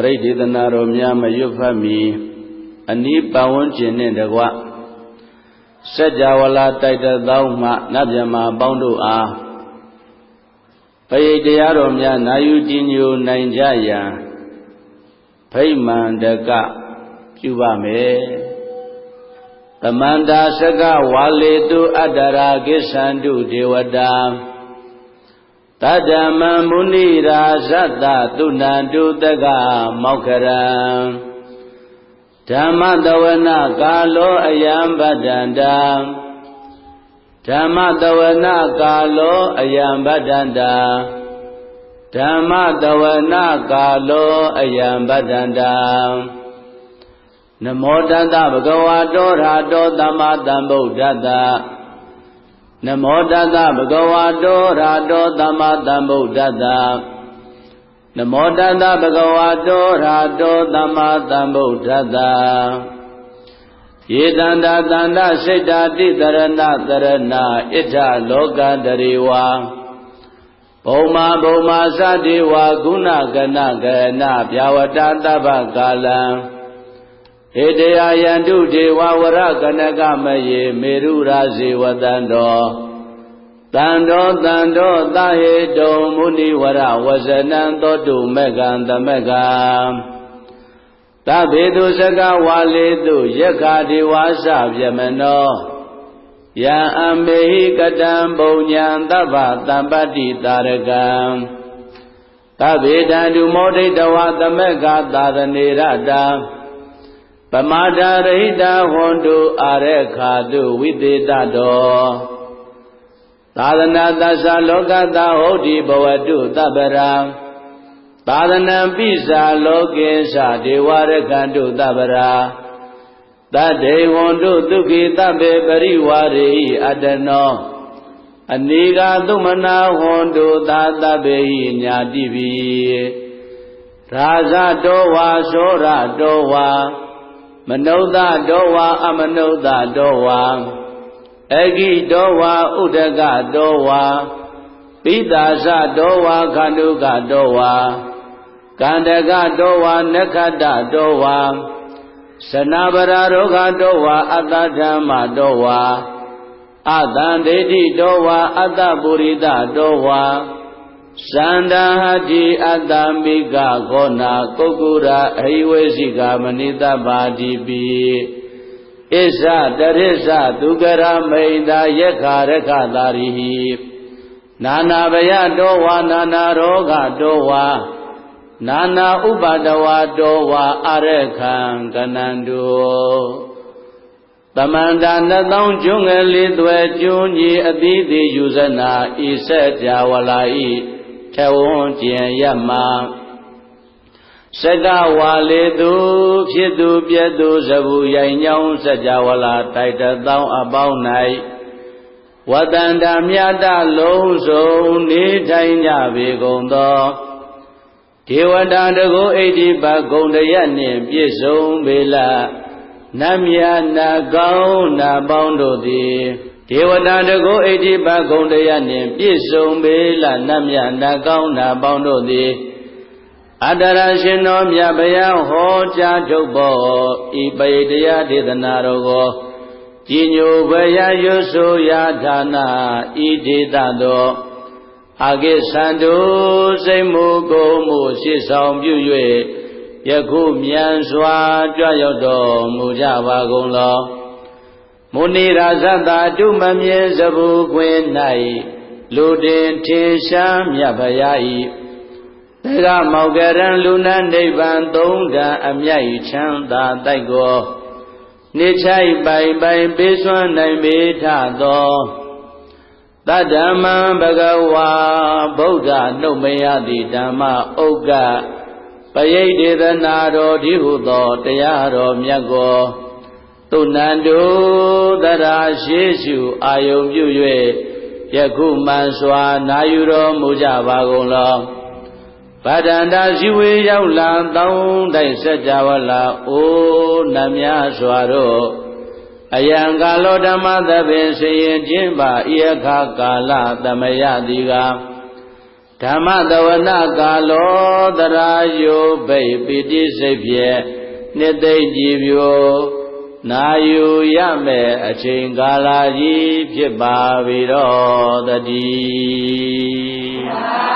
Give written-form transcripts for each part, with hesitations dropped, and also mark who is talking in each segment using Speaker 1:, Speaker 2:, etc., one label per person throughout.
Speaker 1: ရိဒေသနာတော်များမရွတ်ဖတ်မီအနီးပတ်ဝန်းကျင်နှင့်တကွစัจ java လာတိုက်တသောမှနတ်မြတ်မာပေါင်းတို့အားပရိတ်တရားတော်များနာယူကြည်ညိုနိုင်ကြရန်ဖိမှန်တကပြုပါမယ်သမန္တာစကဝါလေတုအတ္တရာကိသန္တုဒေဝတာတတ္တမံမုနိရာဇတ္တသုဏန္တုတက္ကမောက္ခရံဓမ္မတဝနာကာလောအယံဗဒ္ဒန္တာဓမ္မတဝနာကာလောအယံဗဒ္ဒန္တာဓမ္မတဝနာကာလောအယံဗဒ္ဒန္တာနမောတတ္တဗုဒ္ဓဝါတောရာတောသမ္မာသမ္ဗုဒ္ဓတ္တနမောတတ္တဗုဒ္ဓဝါတောရာတောသမ္မာသမ္ဗုဒ္ဓတ္တနမောတတ္တဗုဒ္ဓဝါတောရာတောသမ္မာသမ္ဗုဒ္ဓတ္တယေတန္တာတန္တစိတ္တာတိတရဏတရဏဣဋ္ဌလောကတရေဝါဘုံမာဘုံမာသတိဝါဂုဏကနကနဗျာဝတတဗ္ဗကာလံဧတယာယန္တုဒေဝဝရကနကမယေမေရုရာဇေဝတံတောတံတောသဟေတုံမုနိဝရဝဇနံသောတုမေကံသမကံသဗ္ဗေတုစကဝါလေတုယက္ခဒေဝသဗျမနောယံအမေဟိကတံဘုံညာသဗ္ဗတံပတ္တိတာရကံသဗ္ဗေတံဒုမောဒိတဝသမကသာရဏေရတံပမာဒရိတဟွန်တုအာရခာတုဝိသေတတောသာသနာသစ္စာလောကတဟုတ်ဒီဘဝတုသဗ္ဗရာသာသနံပိစာလောကေသဒေဝရခန္တုသဗ္ဗရာတတေဝန္တုဒုက္ခိတဗ္ဗေပရိဝါရေအတနောအနိဃသုမနာဟွန်တုသာတဗ္ဗေညာတိပိရာဇတောဝါသောရတောဝါမနုဿတောဝါအမနုဿတောဝါအဂိတောဝါဥဒကတောဝါပိသာစတောဝါခန္ဓုကတောဝါကန္တကတောဝါနက္ခတတောဝါသနာပရာရောဂတောဝါအတ္တဓမ္မတောဝါအတံဒိဋ္ဌိတောဝါအတ္တပုရိသတောဝါသန္တာဟတိအတ္တမိကခောနာကုက္ကုရာအဟိဝေစီကမနိတပါတိပိဣဇတရိဇသူကရမိန်တာယက္ခရခသာရိဟိနာနာဘယတောဝါနာနာရောဂတောဝါနာနာဥပါဒဝါတောဝါအရခံကနန္တုသမန္တာနှသောင်းကျွန်းငယ်လေးသွဲကျွန်းကြီးအသီးသေးယူဇနာဤဆက်ကြဝလာဤထေဝွန်ကျင်ရမစကဝါလေသူဖြစ်သူပြည့်သူဇဗုရိုင်ညောင်းစัจ java လာတိုက်တသောင်းအပေါင်း၌ဝတ္တန္တာမြတ်တလုံးစုံနေထိုင်ကြပေကုန်သောဒေဝတာတကုဣတိပဂုံတရနှင့်ပြည့်စုံပေလနတ်မြတ်နာကောင်းနာပေါင်းတို့သည်ဒေဝတာတကုဣတိပဂုံတရနှင့်ပြည့်စုံပေလနတ်မြတ်နာကောင်းနာပေါင်းတို့သည်အတ္တရာရှင်တော်မြတ်ဗျာဟောကြားထုတ်ပေါ်ဤပရိတရားဒေသနာတော်ကိုကြည်ညိုဘယရွဆိုရာဌာနဤဒေသတော်အကိသန္တုစိတ်မှုကိုယ်မှုရှေ့ဆောင်ပြု၍ယခုမြန်စွာကြွရောက်တော်မူကြပါကုန်လောမုနိရာဇတတုမမြင်စဘူခွင်၌လူတင်ထေရှားမြတ်ဗျာဤသကမောက္ကရံလူနာနိဗ္ဗာန်သုံးဓာအမြတ်ချမ်းသာတိုက်ကိုနေချိုက်ပိုင်ပိုင်ပေးစွမ်းနိုင်ပေထသောတတ္တမံဘဂဝါဗုဒ္ဓနှုတ်မယတိဓမ္မဥက္ကပရိတ်ဒေသနာတော်ဒီဟုသောတရားတော်မြတ်ကိုသုဏန္တုတရာရှိစုအာယုံပြု၍ယခုမှန်စွာနာယူတော်မူကြပါကုန်လောဗဒန္တာဇီဝေရောက်လာတောင်းတိုက်စัจ java လာအိုနတ်များစွာတို့အယံကာလောဓမ္မသဗ္ဗေစရင်ခြင်းပါဤအခါကာလသမယတိက ဓမ္မတဝနာကာလောတရာယုဘိပိတိစိတ်ဖြင့်နှစ်သိမ့်ကြည်ပြိုနာယူရမယ်အချိန်ကာလကြီးဖြစ်ပါပြီတော့တည်း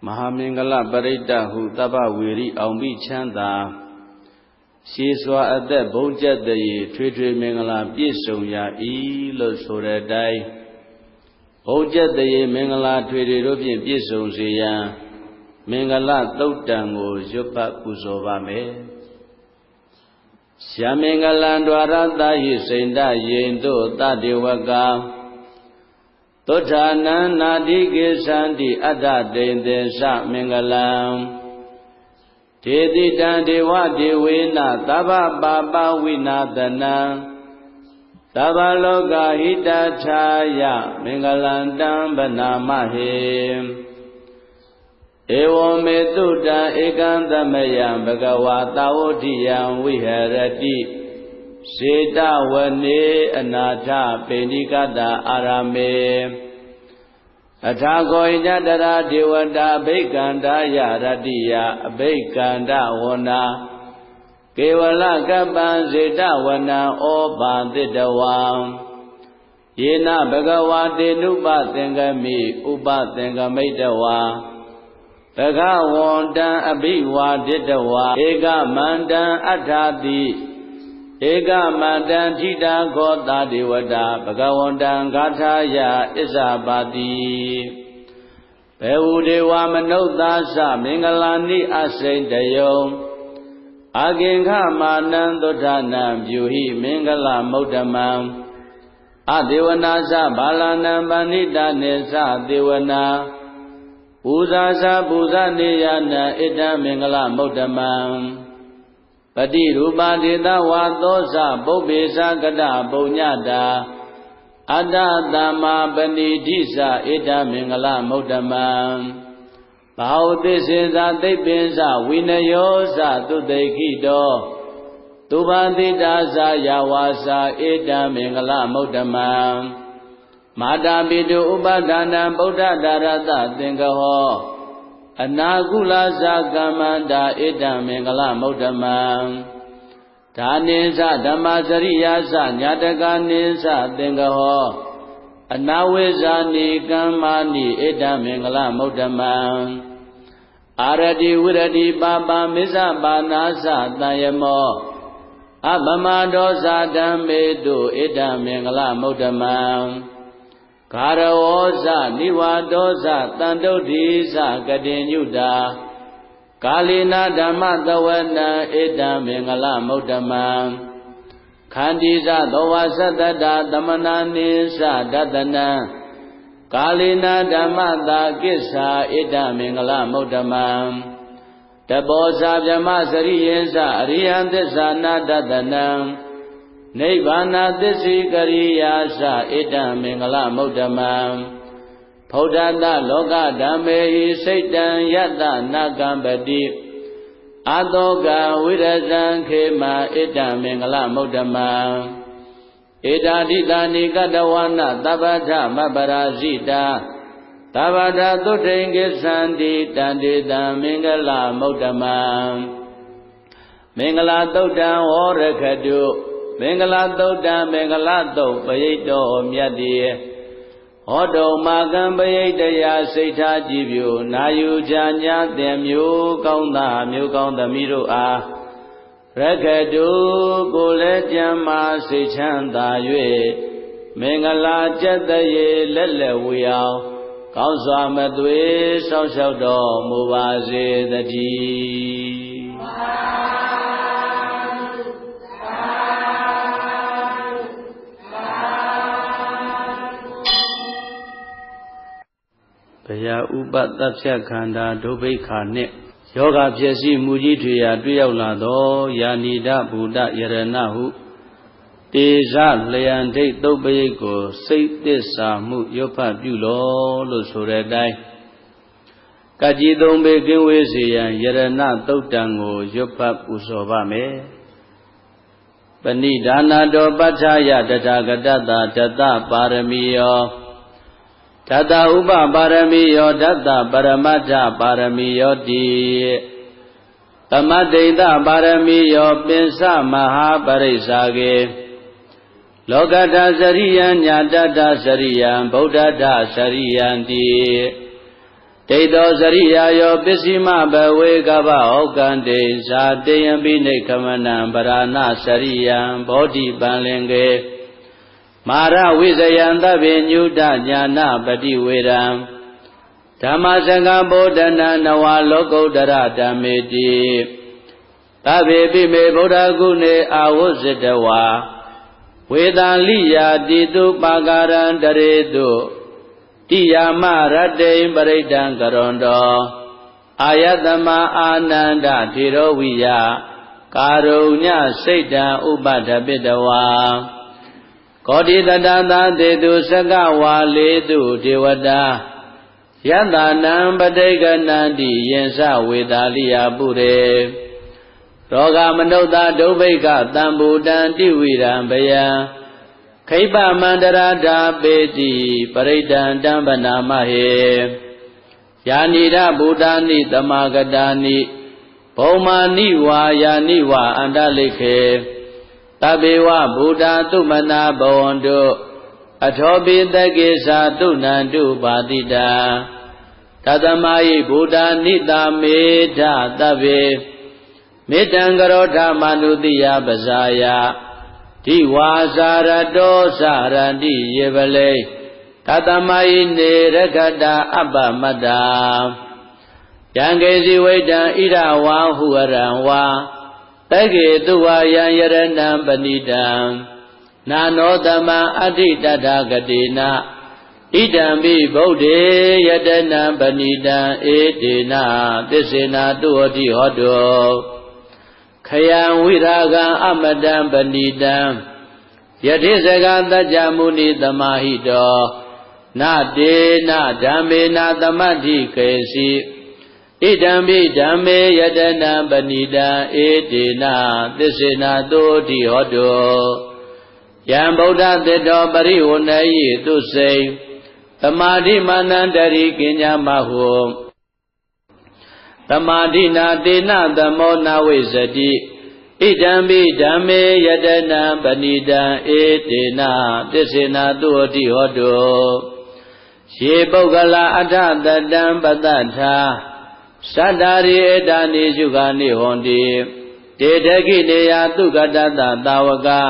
Speaker 1: မဟာမင်္ဂလပရိတ္တဟုတပ္ပဝေရိအောင်ပြီးချမ်းသာရှည်စွာအသက်ဘုံကျက်တည်းထွေထွေမင်္ဂလာပြည့်စုံရ၏လို့ဆိုတဲ့အတိုင်းဘုံကျက်တည်းမင်္ဂလာထွေထွေတို့ဖြင့်ပြည့်စုံစေရန်မင်္ဂလသုတ်တံကိုရွတ်ပတ်ပူဇော်ပါမယ်ရှာမင်္ဂလံ द्वार သာဟိစိန္ဒယိန်တို့တတေဝကသုဋ္ဌာနံနာတိကိသန္တိအတ္တတိန်သေသမင်္ဂလံဒေတိတံဒေဝဒေဝေနသဗ္ဗပါပဝိနာသနံသဗ္ဗလောကဟိတထာယမင်္ဂလံတံဗနာမဟေဧဝမေတုတံဧကံသမယံဘဂဝါသာဝတိယံဝိဟရတိစေတဝနေအနာထပေဏိကတအာရမေအထာခောညတရာဒေဝတာအဘိကန္တာယရတိယအဘိကန္တဝနာကေဝလကပ္ပံစေတဝနံဩဘာတိတဝံယေနဘဂဝါတေနုပသင်္ကမိဥပသင်္ကမိတဝါဘဂဝန္တံအဘိဝါဒိတဝါဧကမန္တံအဋ္ဌာတိဧကမန္တံထိတာခောတာဒေဝတာဘဂဝန္တံဂါထာယဣဇာပါတိဘေဝဒေဝမနုဿာသမင်္ဂလာနိအစိတယုံအာကင်္ခမာနံသုဋ္ဌာနံပြုဟိမင်္ဂလမုဒ္ဓမံအဒေဝနာသဘာလနံပဏိတနေသဒေဝနာပူဇာသပူဇာနေယနာဣတံမင်္ဂလမုဒ္ဓမံပတိရူပဒေသဝါသောဇပုပ္ပေသကတပုညတာအတ္တသမ္မာပဏိဓိသဣတံမင်္ဂလမုဒ္ဓမံဘာဝသစ္စေသသိပ္ပင်္စဝိနယောသသုတေခိတောသူပတိတာသယဝါစာဣတံမင်္ဂလမုဒ္ဓမံမာတာပိတုဥပဒါနံဗုဒ္ဓဒါရတသင်္ကဟောအနာကုလသကမ္မန္တာဣတံမင်္ဂလမုဒ္ဓမံဒါနိသဓမ္မစရိယာသညာတကနိသသင်္ကဟောအနာဝိဇာနိကမ္မာနိဣတံမင်္ဂလမုဒ္ဓမံအာရတိဝိရတိပါပမစ္ဆပါနာသတံယမောအပမဒောဇာဓမ္မေတုဣတံမင်္ဂလမုဒ္ဓမံဂါရဝောဇနိဝါဒောဇတန္တုဒ္ဓိဇကတိညုတာကာလိနာဓမ္မသဝနံဣတံမင်္ဂလမုဒ္ဓမံခန္တီဇသောဝသတ္တတာသမနာနိသဒတနံကာလိနာဓမ္မတာကိစ္ဆာဣတံမင်္ဂလမုဒ္ဓမံတပောဇဗြဟ္မစရိယေဇအရိယံသစ္စာနာဒတနံနိဗ္ဗာနသစ္စိကရိယာသဣတံမင်္ဂလမုဒ္ဓမံဖௌဒတလောကဓမ္မေဟိစိတ်တံယတ္တနာကံပတိအတောကဝိရဇံခေမဣတံမင်္ဂလမုဒ္ဓမံဧတာတိတာနိကတဝနာသဗ္ဗထမပရာဇိတာသဗ္ဗထသုဋ္ဌိံကိသန္တိတန္တေတံမင်္ဂလမုဒ္ဓမံမင်္ဂလာသုတ်တံဝောရခတုမင်္ဂလာသုတ်တံမင်္ဂလာသုတ်ပရိတ်တော်မြတ်တိဟောတုံမာကံပရိတ်တရားစိတ်ထားကြည်ပြူနာယူကြညာတင်မျိုးကောင်းသားမျိုးကောင်းသမီးတို့အားရခတုကိုလည်းကြံမာစိတ်ချမ်းသာ၍မင်္ဂလာကျက်တရေလက်လက်ဝေအောင်ကောင်းစွာမသွေဆောက်ရှောက်တော်မူပါစေတည်းဘယဥပသဗ္ဗခန္ဓာဒုဗိခာနှင့်ယောဂဖြစ်စီမူကြီးထွေရာတွေ့ရောက်လာသောယာနိဒဗုဒ္ဓယရဏဟုတေဇလျံဒိဋ္ဌုပ္ပယိတ်ကိုစိတ်သစ္စာမှုရွတ်ဖတ်ပြုလို့ဆိုတဲ့အတိုင်း ကကြီးသုံးပေကင်းဝေးစေရန်ယရဏသုတ်တံကိုရွတ်ဖတ်ပူဇော်ပါမယ်ပဏိဒါနာတောပဋ္ဌာယတထာဂတတတတပါရမီယောတတဥပပါရမီယောတတပရမတ္ထပါရမီယောတိသမတ္တိတပါရမီယောပင်စမဟာပရိစ္ဆာကေလောကတ္ထစရိယံညာတတ္ထစရိယံဗုဒ္ဓတ္ထစရိယံတိဒိဋ္ဌောစရိယာယောပစ္စည်းမဘဝေကဗဩကံတေဇာတေယံပိနိခမနံပရဏစရိယံဘောဓိပံလင်ကေမာရဝိဇယံသဗ္ဗညုတညာနာပတိဝေရံဓမ္မစကံဗောဓနံနဝလောကုတ္တရဓမ္မေတိသဗ္ဗေပိမေဗုဒ္ဓဂုဏေအာဝုဇ္ဇတဝါဝေသာလိယာတိတုပါကာရံတရေတုတိယာမရတ္တိပရိဒံကရွန်တောအာယတမအာနန္ဒထေရဝိယကာရုညစိတ်တံဥပဒပိတဝါကောတိတတသာတေတုစကဝါလေတုဒေဝတာယတနံပဋိကနန္တိယင်္စဝေသာလိယပုရေရောဂမနုဿဒုဗ္ဗိကတံဘူတံတိဝိရံဘယံခိပမန္တရာဓာပေတိပရိဒံတံပနာမဟေယာနိရဘူတာနိတမဂတာနိဘုံမာနိဝါယာနိဝါအန္တလိခေတဘေဝဘူတာတုမနာဘဝန္တုအထောပိတကေသာတုနန္တုပါတိတာတသမယိဘူတာနိတာမေဓတဗေမေတံကရောဓမနုတိယပဇာယဒီဝါစာရတောစာရတိယေပလေတသမယိနေရခတာအပ္ပမတ္တာယံကေစီဝိတံဣရဝါဟုရံဝါတကေတုဝါယံယရဏံပဏိတံနာနောတမံအဋ္ဌိတထာဂတိနာဣဒံပိဗုဒ္ဓေယတနံပဏိတံဧတေနသစ္စေနာတုဟတိဟောတောခယံဝိရာဂံအမတံပဏိတံယတိစကသัจ jা မုနိသမာဟိတောနတေနဓမ္မေနသမတ္ထိကေစီဣဒံပိဓမ္မေယတနံပဏိတံဧတေနသစ္စေနာတုဟတိဟောတောယံဗုဒ္ဓသတ္တောပရိဝဏယိသူစိံသမာဓိမာနန္တရိကိညာမဟုသမာဓိနာတေနသမောနာဝိဇတိဣဒံပိဓမ္မေယတနံပဏိတံဧတေနသစ္စေနာတုဟတိဟောတောယေပုဂ္ဂလာအထတတံပတ္တထာသတ္တာရိဧတာနိစုခာနိဟောတိတေတကိနေယသုခတတသာဝကာ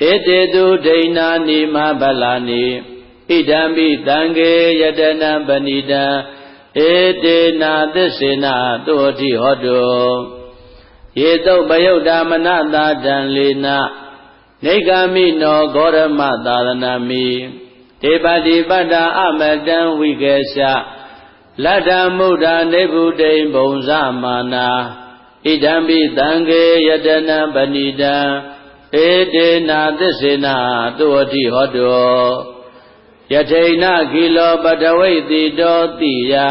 Speaker 1: ဧတေတုဒိဏာနိမဗလာနိဣဒံပိတံကေယတနံပဏိတံဧတေနသစ္စေနာတုဟတိဟောတောယေတုပယုတ်တာမနတာတံလေနနေဂမိနောဂောရမသာရဏမိတေပတိပတ္တာအမတံဝိကေသလတ္တမုဒ္ဒနေဗုဒိံဘုံဇမာနာဣဒံပိတံကေယတနံပဏိတံဧတေနသစ္စေနာတုဟတိဟောတောယထိဏကိလောပတဝိတိတောတိယံ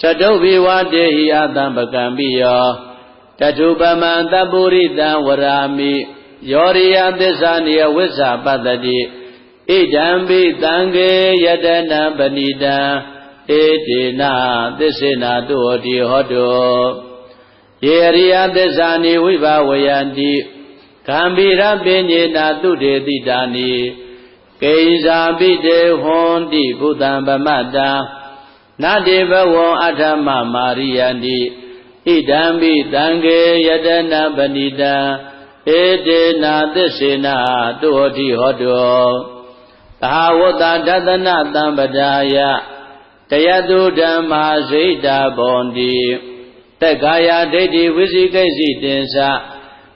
Speaker 1: သတုဘိဝတေဟိအတံပကံပိယောတထုပမံတပုရိတံဝရာမိယောရိယသစ္စာနိယဝိဇ္ဇာပတ္တိဣဒံပိတံကေယတနံပဏိတံဧတေနသစ္စေနာတုဟတိဟောတောယေရိယသစ္စာနိဝိဘဝယန္တိကံဗိရပညေနာတုတေတိတာနိကေဇာပိတေဟွန်တိဘုဒ္ဓံဗမတ္တနတေဘဝံအထမမာရိယန္တိဣဒံပိတံကေယတနံပဏိတံဧတေနသစ္စေနာတုဟတိဟောတောသဟဝတ္တဒသနတံပဒါယတယတုဓမ္မာဇိတာဘောန္တိတက္ကာယဒိဋ္ဌိဝိသိကိစီတင်္စ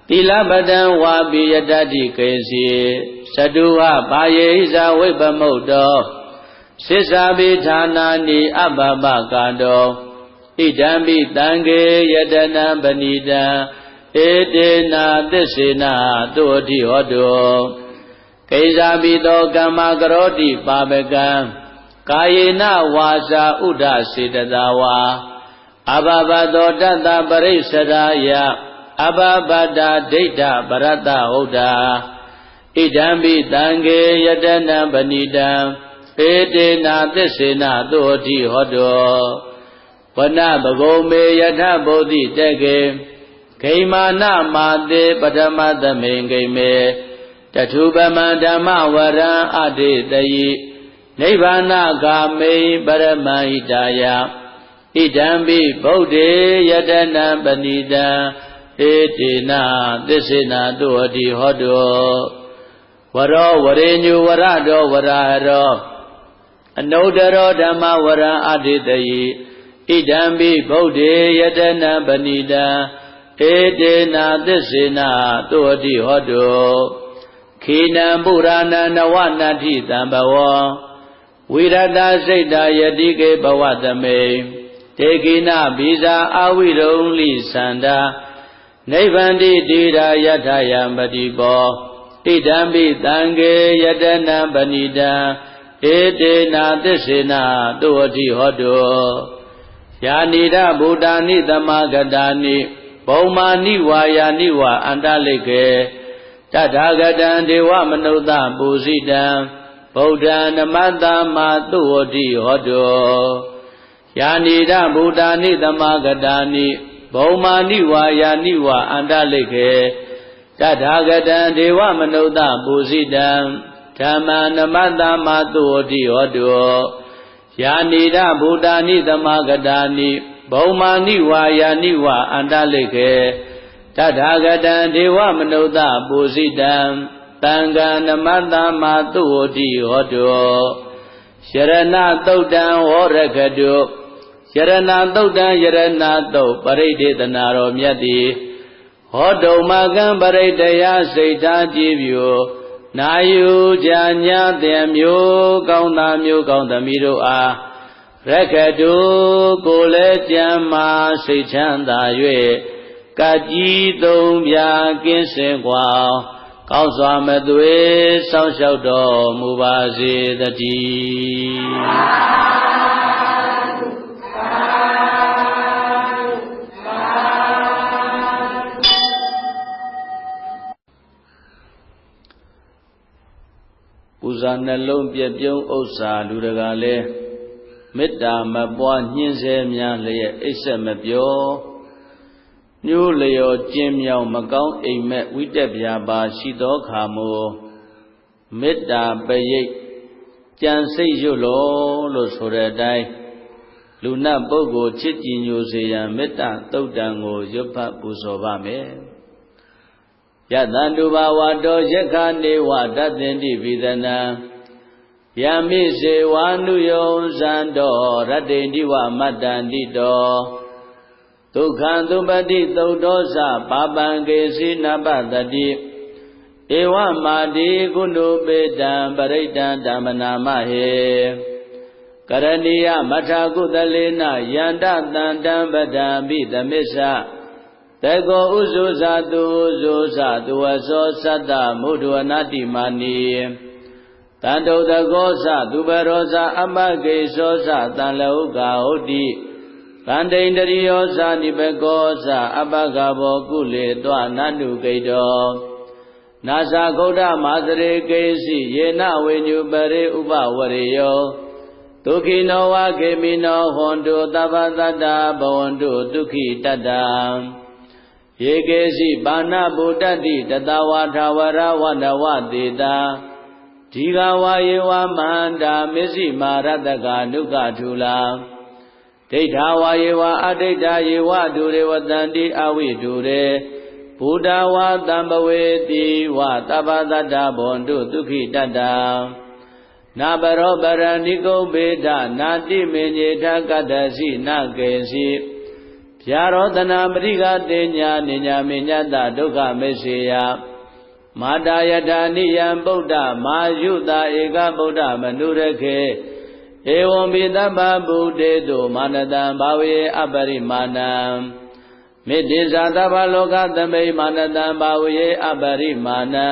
Speaker 1: သီလပတံဝါပိယတတိကေစီသတုဝဘာယေဟိဇာဝိပမုတ်တောသစ္စာပိဌာနာနိအပ္ပပကာတောဣဒံပိတံကေယတနံပဏိတံဧတေနသစ္စေနာတုဟတိဟောတောကိဇာပိတောကမ္မကရောတိပါပကံ ကာယေနဝါစာဥဒ္ဒစေတသာဝါအဘဘသောတတ္တပရိစ္ဆရာယအဘဘဒာဒိဋ္ဌပရတ္တဟုတ်တာဣဒံပိတံကေယတနံပဏိတံဧတေနာသစ္စေနသောတိဟောတောဝနဘဂုံမေယထဗုဒ္ဓိတကေဂိမာနမာတေပထမသမိန်ဂိမေတထုပမံဓမ္မဝရံအတေတယိနိဗ္ဗာနဂာမေပရမဟိတာယဣဒံပိဗုဒ္ဓေယတနံပဏိတံဧတေနာသစ္စေနသောတိဟောတောဝရောဝရေညုဝရတောဝရဟရောအနုတ္တရောဓမ္မဝရံအတေတယိဣဒံပိဗုဒ္ဓေယတနံပဏိတံဧတေနာသစ္စေနသောတိဟောတောခေနံပုရာဏနဝနတ္ထိတံဘဝံဝိရတစိတ်တာယတိကေဘဝသမေတေကိနဘိဇာအဝိရုံလိသန္တာနိဗ္ဗန္တိတိရာယထယံပတိပောဣဒံပိတံကေယတနံပဏိတံဧတေနာသစ္စေနသောတိဟောတောယာနိဒဗုဒ္ဓာနိသမဂတာနိဘုံမာနိဝါယာနိဝအန္တလိကေတထာဂတံဒေဝမနုဿပူဇိတံဗုဒ္ဓံနမတ္တမသုဝတိဟောတောယာနိဒဗုဒ္ဓာနိသမဂတာနိဘုံမာနိဝါယာနိဝအန္တလိကေတထာဂတံဒေဝမနုဿပူဇိတံဓမ္မံနမတ္တမသုဝတိဟောတောယာနိဒဗုဒ္ဓာနိသမဂတာနိဘုံမာနိဝါယာနိဝအန္တလိကေတထာဂတံဒေဝမနုဿပူဇိတံတံဃာနမတ္တမသုဝတိဟောတောယရဏသုတ်တံဝရကတုယရဏသုတ်တံယရဏသုတ်ပရိဒေသနာတော်မြတ်သည်ဟောတုံမကံပရိတယစိတ်ထားကြည်ပြူနာယူကြညာတဲ့မျိုးကောင်းသားမျိုးကောင်းသမီးတို့အားရကတုကိုလည်းကြံမာစိတ်ချမ်းသာ၍ကကြီးသုံးပြကင်းစင်กว่าကောင်းစွာမသွေစောင့်ရှောက်တော်မူပါစေတည်းပူဇာနှလုံးပြည့်ပြုံးဥစ္စာလူတကာလဲမေတ္တာမပွားညှင်းဆဲများလျက်အိပ်ဆက်မပြောညိုးလျော်ကျင်းမြောင်မကောင်းအိမ်မက်ဝိတက်ပြာပါရှိသောခါမို့မေတ္တာပရိတ်ကြံစိတ်ရွတ်လို့ဆိုတဲ့အတိုင်းလူနတ်ပုဂ္ဂိုလ်ချစ်ကြည်ညိုစေရန်မေတ္တာသုတ်တံကိုရွတ်ဖတ်ပူဇော်ပါမယ်ယတံတုဘာဝတောယက္ခနေဝတတ္တင်တိဝိဒနံယမိစေဝါနုယောဇံတော်ရတ္တိတိဝမတ္တန္တိတောဒုက္ခံသုပတိသုတ်သောသပါပံကေစီနပတတိဧဝမာတိကုဏုပေတံပရိတံဓမ္မနာမဟေကရဏီယမထာကုသလေနယန္တတန္တံပဒံပိသမစ္ဆတကောဥဇုဇာတုဥဇုဇာတုဝသောသတ္တမုဒ္ဒဝနာတိမာနီတန္တုတကောသသူဘရောဇာအမဂေသောသတံလဟုကာဟုတ်တိကန္တိန္တရိယောဇာနိဘကောဇာအပဂဘောကုလေတွနန္တုကိတောနာဇာဂௌဒမာသရေကေစီယေနဝေညုပရေဥပဝရေယောဒုခိနောဝခေမိနောဟွန်တုသဗ္ဗသတ္တဘဝန္တုဒုခိတတ္တယေကေစီဘာနာဗုဒ္ဓတိတတဝါထာဝရဝနဝတေတာဒီဃဝါယေဝမန္တာမစ္စည်းမာရတကနုကထုလာဒိဋ္ဌာဝါယေဝအဒိဋ္ဌာယေဝဒုရေဝတန္တိအဝိဒုရေဘုဒ္ဓဝါတံပဝေတိဝသဗ္ဗသတ္တဘဝန္တုဒုခိတတ္တနာပရောပရဏိကုံဘေဒနာတိမေညေထကတ္တစီနကေစီဗျာရောတနာပရိကတေညာနိညာမေညတဒုက္ခမေစေယမာတာယထာနိယံဗုဒ္ဓမာယုတာဧကဗုဒ္ဓမနုရခေဧဝံပိတဗ္ဗဗုဒေတုမာနတံဘာဝေအပရိမာဏံမေတ္တိဇာသဗ္ဗလောကသမိမာနတံဘာဝေအပရိမာဏံ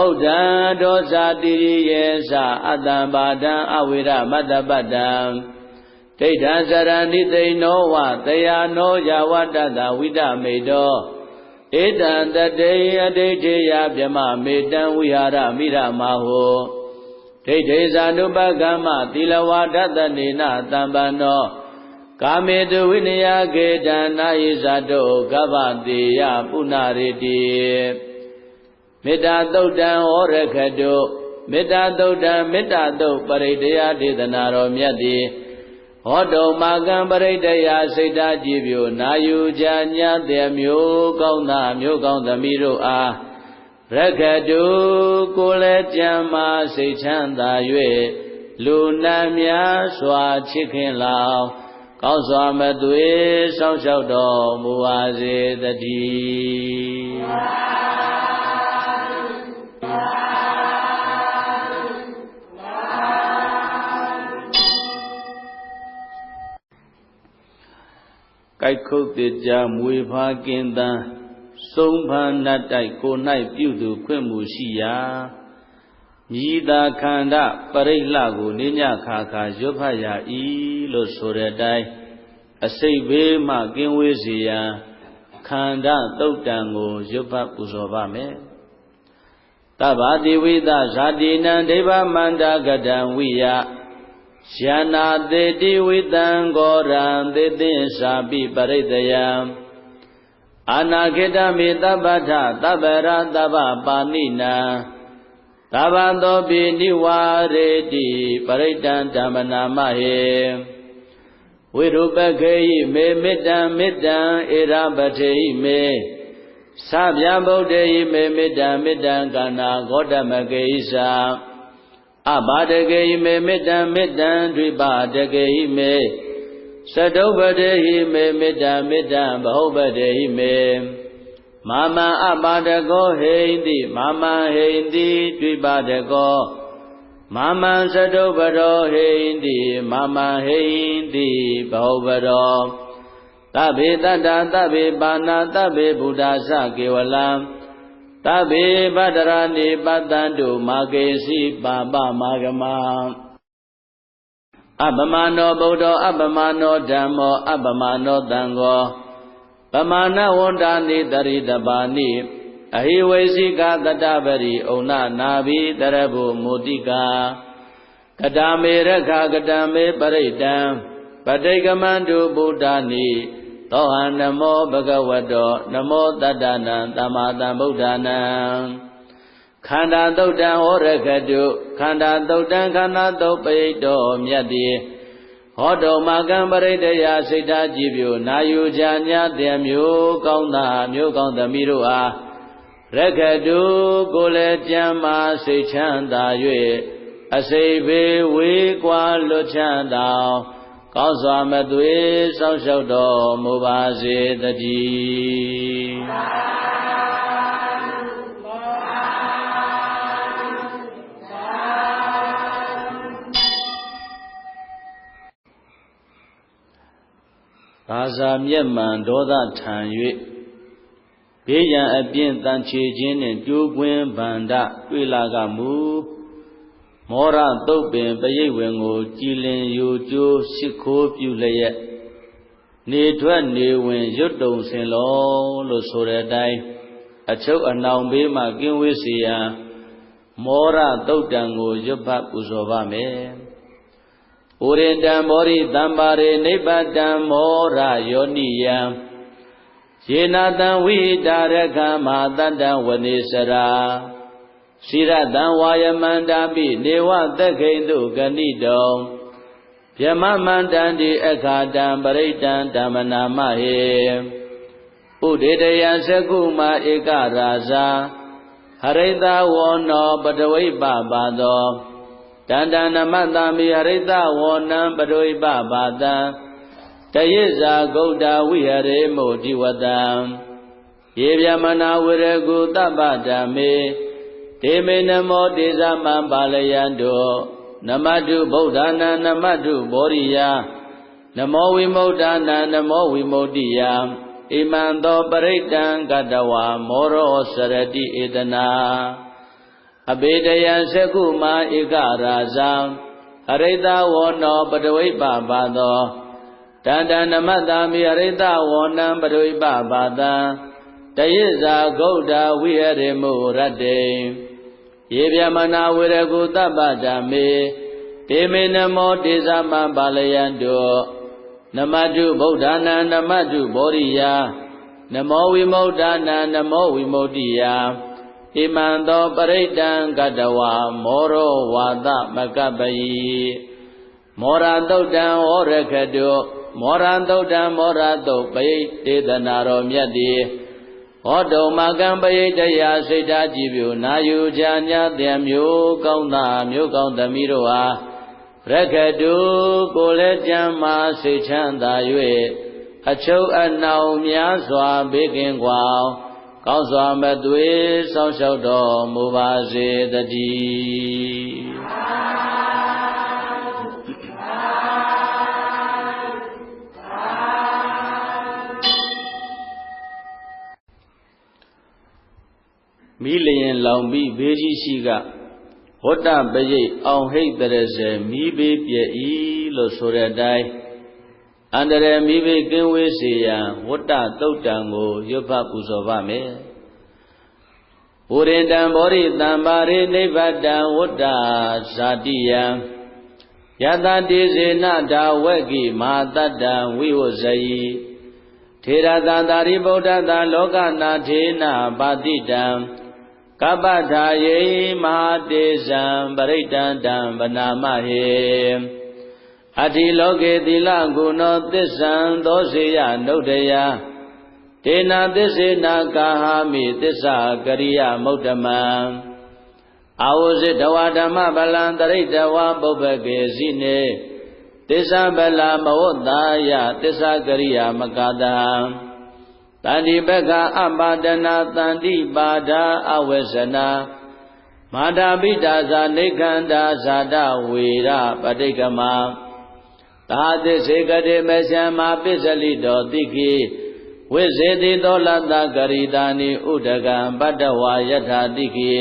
Speaker 1: ဩဒံဒောဇာတိရိယေသအတ္တပါဒံအဝိရမတ္တပတ္တံဒိဋ္ဌံစရဏိသိနောဝတယာနောယဝတ္တတဝိဒမေတောဧတံတတေအဒိဋ္ဌေယဗြမမေတံဝိဟာရမိရမဟောဒိဋ္ဌေဇာနုပကမ္မသီလဝါဒတနေနတံပန္နောကာမေတုဝိနယကေတံနာယိဇာတောကဗ္ဗတေယပုဏ္ဏရေတိမေတ္တာသုတ်တံဩရခတုမေတ္တာသုတ်တံမေတ္တာသုတ်ပရိတ္တယဒေသနာတော်မြတ်သည်ဟောတုံမာကံပရိတ္တယစိတ်ဓာကြည်ပြိုနာယူကြညာတဲ့မျိုးကောင်းသားမျိုးကောင်းသမီးတို့အားရခတုကိုယ်လည်းကြံမာစိတ်ချမ်းသာ၍လူနာများစွာချစ်ခင်လောင်ကောင်းစွာမသွေစောင့်ရှောက်တော်မူပါစေတည်းကြိုက်ခုတ်တကြမွေဖာကင်းတန်းစုံဖန်နတ်တိုက်ကို၌ပြုသူခွင့်မှုရှိရာမြည်သာခန္ဓာပရိလှကိုနိညခါခါရွတ်ဖတ်ရာဤလို့ဆိုတဲ့အတိုင်းအစိတ်ဘေးမှကင်းဝေးစေရန်ခန္ဓာသုတ်တံကိုရွတ်ဖတ်ပူဇော်ပါမယ်တဗ္ဗတိဝိသဇာတိနံဒိဗ္ဗမန္တကတံဝိယယနာတေတိဝိတံဂောရံသေသင်္စာပိပရိတယံအာနာခေတမေတပ္ပထသဗ္ဗရသဗ္ဗပါဏိနံသဗ္ဗသောပိနိဝါရေတိပရိတံဓမ္မနာမဟေဝိရုပခေယိမေမေတ္တံမေတ္တံဧရပထေယိမေသဗျာဗုဒ္ဓေယိမေမေတ္တံမေတ္တံကနာဂေါတမကေဣသအဘာတကေယိမေမေတ္တံမေတ္တံဒွိပါတကေယိမေသတုပ္ပတေဟိမေမေတ္တံမေတ္တံဘဟုပ္ပတေဟိမေမာမံအပါဒကောဟိန္တိမာမံဟိန္တိဒွိပါဒကောမာမံသတုပ္ပတောဟိန္တိမာမံဟိန္တိဘဟုပ္ပတောသဗ္ဗေတတ္တသဗ္ဗေပါဏသဗ္ဗေဘုဒ္ဓသကေဝလံသဗ္ဗေပတ္တရာနိပတ္တံတုမာကေစီပါပမာဂမံအပမနောဗုဒ္ဓောအပမနောဓမ္မောအပမနောသံဃောပမာဏဝန္တာနိတရိတပါဏိအဟိဝေစီကတတပရိဩနနာဘိတရဘုမုတိကာကတမေရခကတမေပရိတံပဋိကမန္တုဗုဒ္ဓာနိသောဟံနမောဘဂဝတောနမောတတ္တနံသမ္မာသမ္ဗုဒ္ဓနံခန္ဓာသုတ်တံဩရခတုခန္ဓာသုတ်တံခန္ဓာသုတ်ပိဋ္ဌောမြတ်တိဟောတုံမာကံပရိတ္တယစိတ်ဓာကြည်ပြိုနာယူကြညာတဲ့မျိုးကောင်းသားမျိုးကောင်းသမီးတို့အားရခတုကိုယ်လည်းကြံမာစိတ်ချမ်းသာ၍အစိတ်ဘေးဝေးကွာလွတ်ချမ်းသာကောင်းစွာမသွေစောင့်ရှောက်တော်မူပါစေတည်းသာဇာမျက်မှန်ဒေါသထံ၍ဘေးရန်အပြင်းတန်ချေခြင်းနှင့်ကြိုးကွင်းဗန္ဒတွေ့လာကမူမောရတုတ်ပင်ပရိတ်ဝင်ကိုကြည်လင်ယူကျိုးရှိခိုးပြုလျက်နေထွက်နေဝင်ရွတ်တုံဆင်လောလို့ဆိုတဲ့အတိုင်းအချုပ်အနှောင်ဘေးမှကင်းဝေးစေရန်မောရတုတ်တံကိုရွတ်ဖတ်ပူဇော်ပါမယ်ဩရိတံမောရိတံပါရေနိဗ္ဗတံမောရယောနိယံယေနာတံဝိတာရခမဟာတတံဝနေစရာစိရတံဝါယမန္တာပိနေဝသက္ခိတုဂဏိတောဗျမမန္တံတိအခါတံပရိတံဓမ္မနာမဟေဥဒေတယသကုမဧကရာဇာဟရိတဝောနောပတဝိပပါသောတန္တနမတ္တမိဟရိတဝောနံပတဝိပပါတံတယေဇာဂௌတဝိဟရေမုဒိဝတံယေဗျမနာဝရကုတပ္ပဓမ္မေဒေမေနမောတေဇမံပါလယံတောနမတုဗုဒ္ဓနာနမတုဘောရိယနမောဝိမု ddha နာနမောဝိမု ddhi ယဣမံသောပရိတံကတဝါမောရောစရတိဧတနာ အဘေတယံသကုမာဧကရာဇံအရိတဝောနောပတဝိပပါသောတန္တနမတ္တာမိအရိတဝောနံပတဝိပပါတံတယိဇာဂௌဒဝိဟရေမုရတ္တေယေဗျမနာဝေရကုတပ္ပဓမ္မေတေမေနမောတေသမံပါလယံတောနမတုဗုဒ္ဓနာနမတုဘောရိယာနမောဝိမု ddha နာနမောဝိမု ddhi ယာဣမံသောပရိတံကတဝါမောရောဝါသမကပ္ပယိမောရသုတ်တံဩရခတုမောရသုတ်တံမောရသုတ်ပယိတေသနာတော်မြတ်တိဟောတုံမကံပယိတရာစိတ်ဓာကြည်ပြုနာယူချာညာတံမျိုးကောင်းသားမျိုးကောင်းသမီးတို့အားရခတုကိုလည်းကြမ်းမာစိတ်ချမ်းသာ၍အချုပ်အနှောင်များစွာဘေးကင်းကွာကောင်းစွာမသွေစောင့်ရှောက်တော်မူပါစေတည်းမိလျင်လောင်ပြီးဘေးကြီးရှိကဝတ္တပရိတ်အောင်ဟိတ်တရစေမိဘေးပြည့်ဤလို့ဆိုတဲ့အတိုင်းအန္တရာယ်မိဘေးကင်းဝေးစေရန်ဝတ္တသုတ်တံကိုရွတ်ဖတ်ပူဇော်ပါမယ်။ပုရိတံဘောရိတံပါရိနိဗ္ဗတံဝတ္တဇာတိယံယတတိစေနဒါဝက်ကိမဟာတတ္တံဝိဝဇယိထေရသတာရိဗုဒ္ဓသာလောကနာထေနပါတိတံကပ္ပထာယေမဟာတေဇံပရိတံတံဗနာမဟေအတ္တိလောကေသီလဂုဏောသစ္ဆံသောစေယနုဒ္ဒယတေနသစ္စေနာကာဟာမိသစ္စာကရိယမုဒ္ဓမံအာဝဇိတဝဓမ္မဗလံတရိတဝပုပ္ပကေစီနေသစ္စာဗလမဝတ္တာယသစ္စာကရိယမကတံတန္တိပက္ခအပါဒနာတန္တိပါဒာအဝေဇနာမာတာပိတာဇာနေခန္ဓာဇာတဝေရပဋိကမသာသစ္စေကတိမရှံမာပစ္စလိတောတိကိဝိဇေတိသောလတ္တကရိတာနိဥဒကံပတ္တဝါယထာတိကိ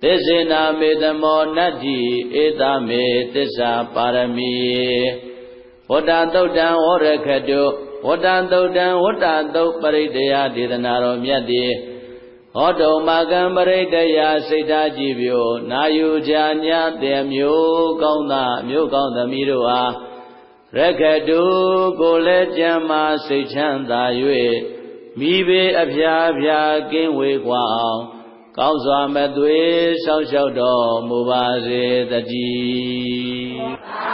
Speaker 1: သစ္စေနာမေတမောနတ္တိဧတမေသစ္စာပါရမီဝတ္တသုတ်တံဝရခတုဝတ္တသုတ်တံဝတ္တသုတ်ပရိတယဒေသနာတော်မြတ်တိဟောတုံမကံပရိတယစိတ်ဓာကြည်ပြုနာယူချာညာတေမျိုးကောင်းသားမျိုးကောင်းသမီးတို့အားရခတုကိုလည်းကြမ်းမာစိတ်ချမ်းသာ၍မိဘေအဖျားဖျားကင်းဝေးကွာအောင်ကောင်းစွာမသွေစောင့်ရှောက်တော်မူပါစေတည်း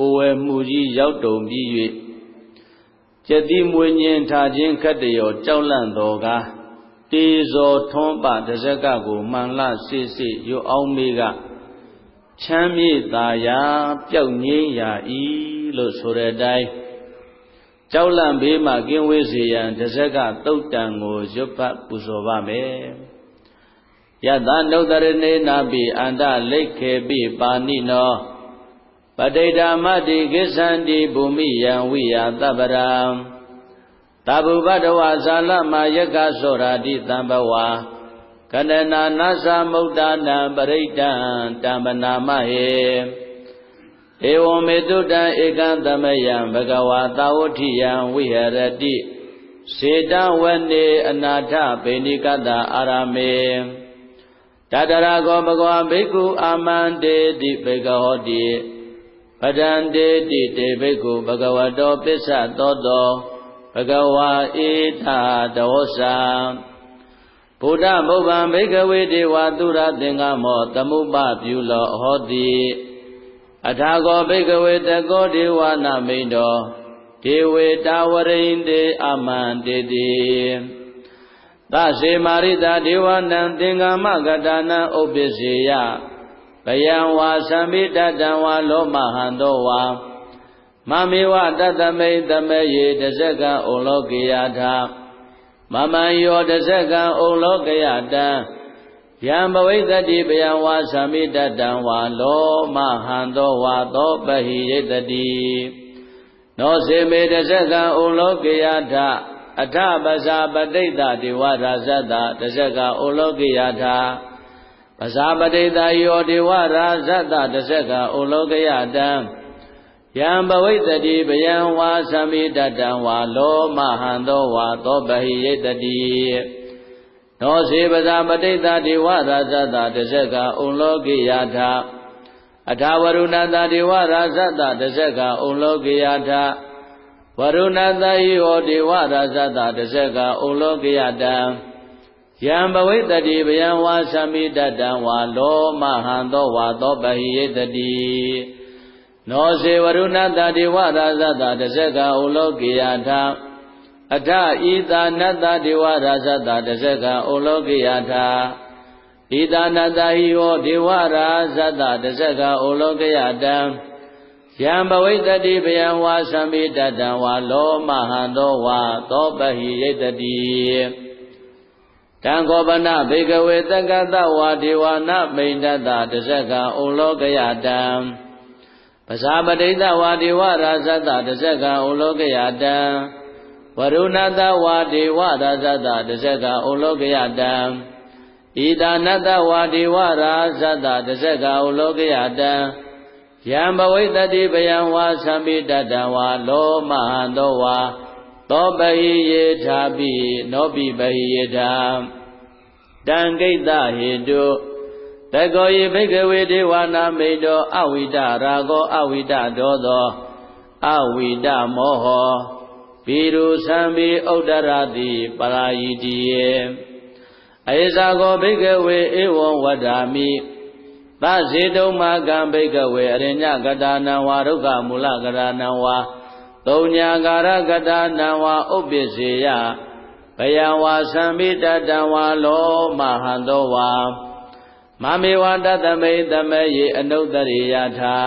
Speaker 1: ကိုယ်ဝယ်မှုကြီးရောက်တုံပြီး၍ကျက်တိမွေညင်ထားခြင်းခတ်တရောကြောက်လန့်တော်ကားတေဇောထွန်းပတဇက်ကကိုမှန်လစစ်စစ်ရွအောင်မေကချမ်းမြေ့သာယာပျောက်ငြိမ်းရာဤလို့ဆိုတဲ့အတိုင်းကြောက်လန့်ဘေးမှကင်းဝေးစေရန်တဇက်ကသုတ်တံကိုရွတ်ဖတ်ပူဇော်ပါမယ်ယတနုတရဏေနာပိအန္တလိခေပိပါဏိနောပဋိဒာမတိကိစ္ဆန္တိဘူမိယံဝိယသဗ္ဗရံတဗုပတဝဇာလမယက္ခသောရာတိတံဘဝကန္တနာနာသမုဒ္ဒနာပရိတံတံပနာမဟေဧဝံမေတုတံဧကံသမယံဘဂဝါသာဝတိယံဝိဟရတိစေတဝနေအနာထပေဏိကတအာရမေတတရာကောဘဂဝါဘိက္ခုအာမန္တေတိဘေကဟောတိပဒံတေတိတေဘိက္ခုဘဂဝတောပစ္စသောတောဘဂဝါဧထာတောသံဘုဒ္ဓမုဗ္ဗံဘိကဝေဒေဝသုရသင်္ကမောသမုပပြုလောဟောတိအထာကောဘိကဝေတကောဒေဝနာမိန်တောဒေဝေတာဝရိန္တေအမန္တေတိသစေမာရိတာဒေဝနံသင်္ကမကတနာဥပ္ပစ္စေယဘယံဝါသံမိတတံဝါလောမဟံသောဝါမမေဝတတမိတမေယေတဇကံဩလောကေယထာမမံယောတဇကံဩလောကယတံ ယံဘဝိတ္တိပယံဝါသမိတတံဝါလောမဟံသောဝါသောပဟိယိတတိနောစေမေတဇကံဩလောကေယထအထပဇာပဋိတဒေဝရာဇတတဇကဩလောကေယထပဇာပဋိတယောဒေဝရာဇတတဇကဩလောကေယတံယံဘဝိတ္တိပယံဝါသမိတတံဝါလောမဟံသောဝါသောပဟိယိတတိနောစေပဇာပဋိတဒေဝရာဇတတဇကဩလောကေယထအထာဝရုဏတဒေဝရာဇတတဇကဩလောကေယထဝရုဏတဟိဩဒေဝရာဇတတဇကဩလောကေယတံယံဘဝိတ္တိပယံဝါသမိတတံဝါလောမဟံသောဝါသောပဟိယိတတိနောစေဝရုဏတဒေဝရာဇတတဇကဩလောကေယထအထဤသာနတဒေဝရာဇတတဇကဩလောကေယထဣဒာနတဟိဟောဒေဝရာဇတတဇကဩလောကေယတံယံဘဝိတ္တိပယံဝါသမိတတံဝါလောမဟံသောဝါသောပဟိယိတတိတံခောပနဘေကဝေတက္ကတဝါဒေဝနာမိန်တတတဇကဩလောကေယတံပဇာပဋိတဝါဒေဝရာဇတတဇကဩလောကေယတံဝရုဏတဝါဒေဝရာဇတတဇကဩလောကေယတံဣဒာနတဝါဒေဝရာဇတတဇကဩလောကေယတံယံဘဝိတ္တိပယံဝါသမိတတံဝါလောမဟံသောဝါသောပဟိယေထာပိနောပိပဟိယေထာတံကိတ္တဟေတုတကောယေဘိကဝေဒေဝနာမိတောအဝိဒရာဂောအဝိဒဒောသောအဝိဒမောဟောပိရုသံမိဥဒ္ဒရတိပရာယိတိယေအေဇာကောဘိကဝေဧဝံဝဒ္ဓာမိသဇေတုမကံဘိကဝေအရိညကတာနံဝါဒုက္ခမူလကတာနံဝါသုံးညာကာရကတာနံဝါဥပ္ပစေယဘယံဝါသံမိတတံဝါလောမဟံသောဝါမမေဝတသမိတမေယေအနုတ္တရိယထာ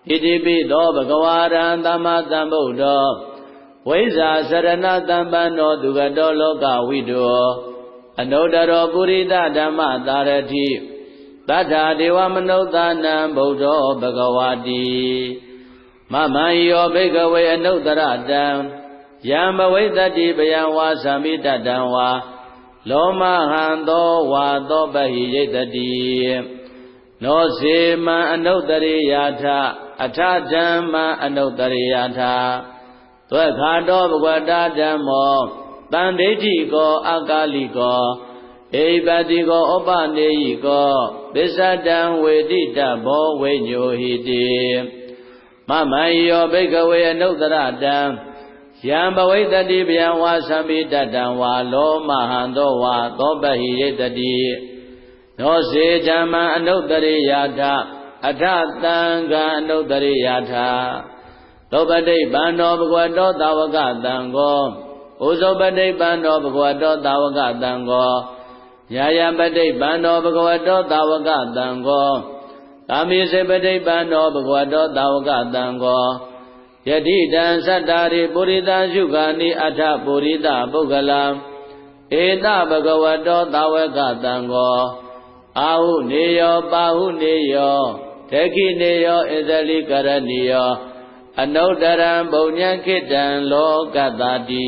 Speaker 1: ဣတိပိသောဘဂဝါရံသမ္မာသမ္ဗုဒ္ဓောဝိဇ္ဇာစရဏတံပန္နောသူကတောလောကဝိတောအနုတ္တရောပုရိသဓမ္မသာရတိတထာဒေဝမနုဿာနံဗုဒ္ဓောဘဂဝါတိမမံယောဘိကဝေအနုတ္တရတံယံဘဝိတ္တိပယံဝါသမိတတံဝါလောမဟံသောဝါသောပဟိယိတတိနောစေမံအနုတ္တရိယာထအထဓမ္မအနုတ္တရိယာထသွက်ခါတောဘဂဝတာဓမ္မောတံဒိဋ္ဌိကောအကာလိကောဧပတိကောဥပနေယိကောပစ္စတံဝေတိတဘောဝိညိုဟိတိမမံယောဘိကဝေအနုတ္တရတံယံဘဝိတ္တိပယံဝါသမိတတံဝါလောမဟံသောဝါသောပဟိယိတတိနောစေဓမ္မအနုတ္တရိယာထအထသံဃာအနုတ္တရိယာထသောပတိပန္နောဘဂဝတောသာဝကတံကောဥဇောပတိပန္နောဘဂဝတောသာဝကတံကောယာယပတိပန္နောဘဂဝတောသာဝကတံကောကာမိစေပတိပန္နောဘဂဝတောသာဝကတံကောယတိတံသတ္တာရိပုရိသရှုခာနိအထပုရိသပုဂ္ဂလံဧတဘဂဝတောသာဝကတံကောအာဟုနေယောပါဟုနေယောဒခိနေယောဣဇလိကရဏီယောအနုတ္တရံဘုံညံခိတံလောကတတိ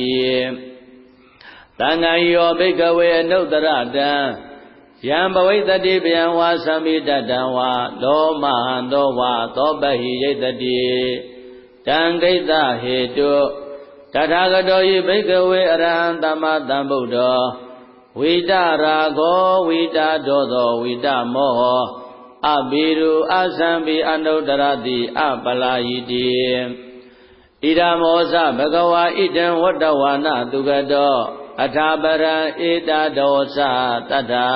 Speaker 1: သံဃာယောဘိကဝေအနုတ္တရတံယံဘဝိတ္တိပယံဝါသမိတတံဝါလောမဟံသောဝါသောပဟိယိတတိတံကိတ္တဟေတုတထာဂတောယိဘိကဝေအရဟံသမ္မာသမ္ဗုဒ္ဓောဝိတရာဂောဝိတဒောသောဝိတမောဟောအဘိရုအသံပိအနုတ္တရတိအပလာယိတိဣဒမောဇဘဂဝါဣဒံဝတ္တဝါနသူကတောအထာပရံဧတဒောသတတ္ထာ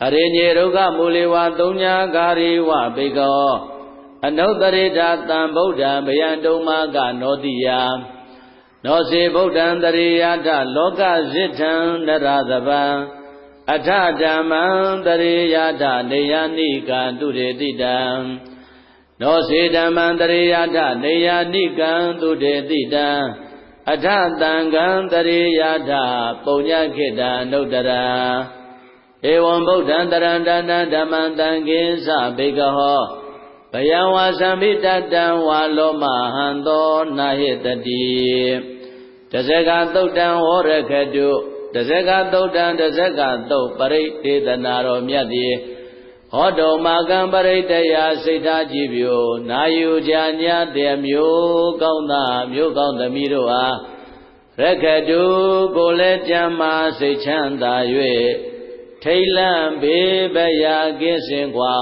Speaker 1: အရိညေဒုက္ခမူလေဝသုံးညာကာရိဝဘေကောအနုတ္တရိတာတံဗုဒ္ဓံဗယံတုံမာကနောတိယနောစေဗုဒ္ဓံတရိယာထလောကဇိထံနရသဗံအထဓမ္မံတရိယာထနေယနိကံတုရေတိတံနောစေဓမ္မံတရိယာထနေယနိကံတုရေတိတံအထသံဃံတရိယာထပုညခိတံနုတ္တရံ ဧဝံဗုဒ္ဓံတရန္တနာဓမ္မံတံကိဉ္စဘိကဟောဘယံဝါသံမိတတံဝါလောမဟံသောနာဟိတတိတဇဂသုတ်တံဝရခတုတဇဂသုတ်တံတဇဂသုတ်ပရိဒေသနာတော်မြတ်သည်ဟောတုံမာကံပရိတယစိတ်ထားကြည်ပြိုနာယူကြညာတဲ့မျိုးကောင်းသားမျိုးကောင်းသမီးတို့အားရခတုကိုလည်းကြမ်းမာစိတ်ချမ်းသာ၍ထိတ်လန့်ဘေးပရာကင်းစင်กว่า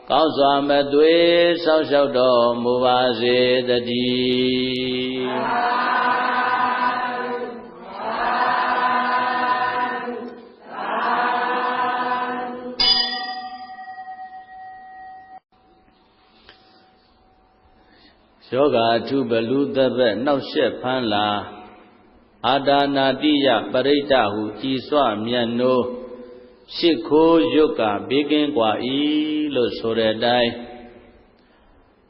Speaker 1: ကောင်းစွာမသွေဆောက်ရှောက်တော်မူပါစေတည်းယောဂအထုဘလူသဘက်နှောက်ရှက်ဖမ်းလာအာဒါနာတိယပရိဒ္ဒဟုကြည်စွမြတ်နိုးရှစ်ခိုးရွတ်ကဘေးကင်းกว่าဤလို့ဆိုတဲ့အတိုင်း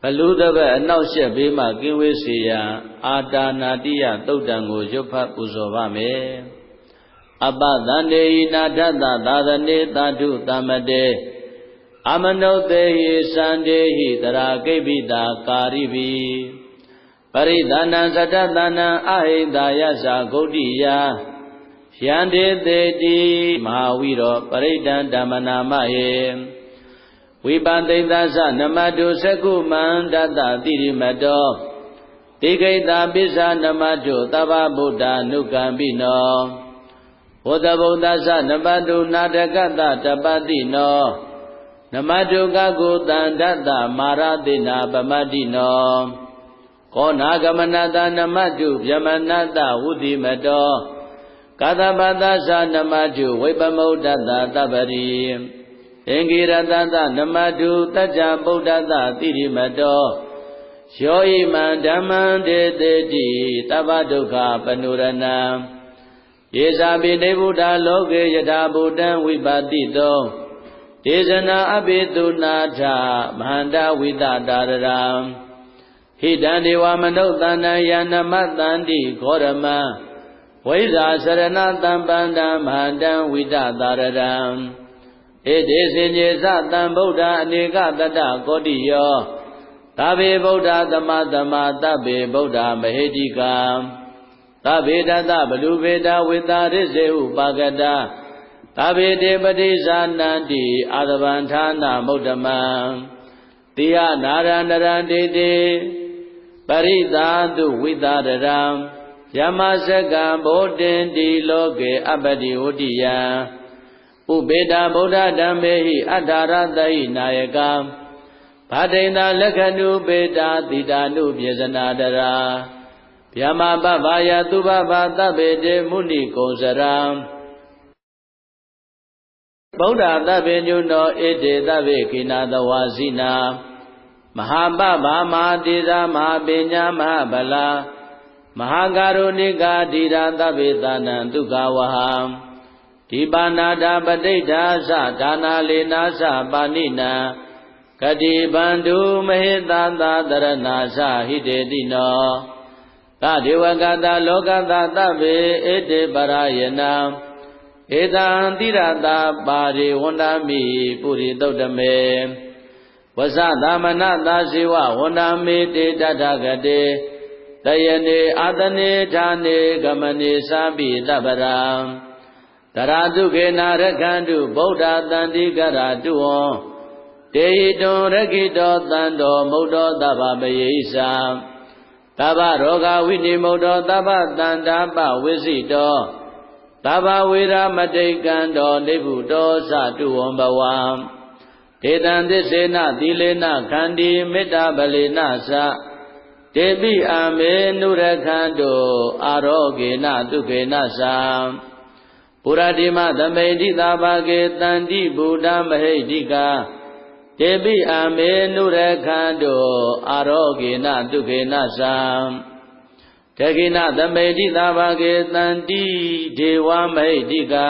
Speaker 1: ဘလူသဘက်အနှောက်ရှက်ဘေးမှကင်းဝေးစေရန်အာဒါနာတိယသုတ်တံကိုရွတ်ဖတ်ပူဇော်ပါမယ်အပသန္တေဟိနာထသသာသနေသာဓုသမ္မတေအမနုဿေဟိသန္တေဟိတရာကိပိတာကာရိဘိပရိသနံသတ္တသနံအဟိတယသဂုဋ္ဌိယယန္တေတေတိမဟာဝိရောပရိဒံဓမ္မနာမဟေဝိပသိတသနမတုသကုမန္တတတိရိမတောတိခိတာပိစ္ဆာနမတုသဗ္ဗဗုဒ္ဓ ानु ကံပိနောဝတ္တဗုဒ္ဓသနမတုနာတကတတပတိနောနမတုကကုတန္တတမာရတိနာပမတိနောကောနာဂမနတနမတုဗျမနတဝုတိမတောကသပတသနမတုဝိပမုဒ္ဒတသဗ္ဗရိအင်္ဂိရတတနမတုတัจ जा ဗုဒ္ဓတတိရိမတောယောဣမံဓမ္မံဒေတေတိတဗ္ဗဒုက္ခပနုရဏံယေဇာပိနေဗုဒ္ဓလောကေယထာဗုဒ္ဓံဝိပါတိတောဒေဇနာအဘိတုနာထမဟန္တဝိတတာရရံဟိတံဒေဝမနုဿန္တံယနမတန္တိဂောရမံဝိဇာစရဏတံပန္တံမဟန္တံဝိတတာရရံဣတိစင်ကျေသတံဗုဒ္ဓအနေကတတကောတိယောသဗ္ဗေဗုဒ္ဓသမသမသဗ္ဗေဗုဒ္ဓမဟေတိကံသဗ္ဗေတတဘလူဗေဒဝိတာရစ္စေဥပါကတသဗ္ဗေတေပတိဇာနန္တိအာသဗံဌာနမုဒ္ဓမံတိယနာရန္တရံတေတေပရိသာတုဝိတာရရံယမစကံဗောတင်တိလောကေအပ္ပတိဝတ္တိယံဥပေတာဗုဒ္ဓဓမ္မေဟိအထာရတဟိနာယကံဗာတိန္တလက္ခဏုပေတာတိတာနုပြေဇနာတရာဗျမပဗ္ဗာယသူဘဗသဗ္ဗေတေမုဏိကုံစရံဗုဒ္ဓသဗ္ဗညုနောဣတေသဗ္ဗေကိနာတဝါစီနာမဟာပဗ္ဗာမဟာတိသာမဟာပညာမဟာဗလာမဟာကာရုဏိကာဓိရာသဗ္ဗေသနံဒုက္ခဝဟံဒီပါဏာတာပဋိဋ္ဌာသဒါနာလေနာသပါဏိနံကတိဗန္ဓုမဟိတသာတရဏာသဟိတေတိနောသဒေဝကတလောကတသဗ္ဗေဣတိပရယနံဧတံတိရတာပါရိဝန္ဒမိပုရိသုတ်တမေဝဇသမနသာဇိဝဝန္ဒမေတေတထဂတေတယနေအာတနေဌာနေဂမနေသာပိတပရံတရာတုခေနာရခန္တုဗုဒ္ဓတန္တိကရတုဝံတေဟိတုံရခိတောတန္တောမုဒ္ဒောတဗ္ဗပယေဣသံတဗ္ဗရောဂဝိနိမုဒ္ဒောတဗ္ဗတန္တာပဝိစိတောသဗ္ဗဝေရမတိကံတော်နိဗ္ဗုတောသတုဝံဘဝံဒေတံသစ္စေနသီလေနခန္တီမေတ္တာပလေနသတေပိအမေနုရခန္တောအာရောဂေနဒုက္ခေနသံပုရတိမသမိဋ္ဌိသာဘာကေတန္တိဗုဒ္ဓမဟိဋ္ဌိကာတေပိအမေနုရခန္တောအာရောဂေနဒုက္ခေနသံတခိနသမိဋ္ဌိသာဘာကေတန္တိဒေဝမဟိဋ္ဌိကာ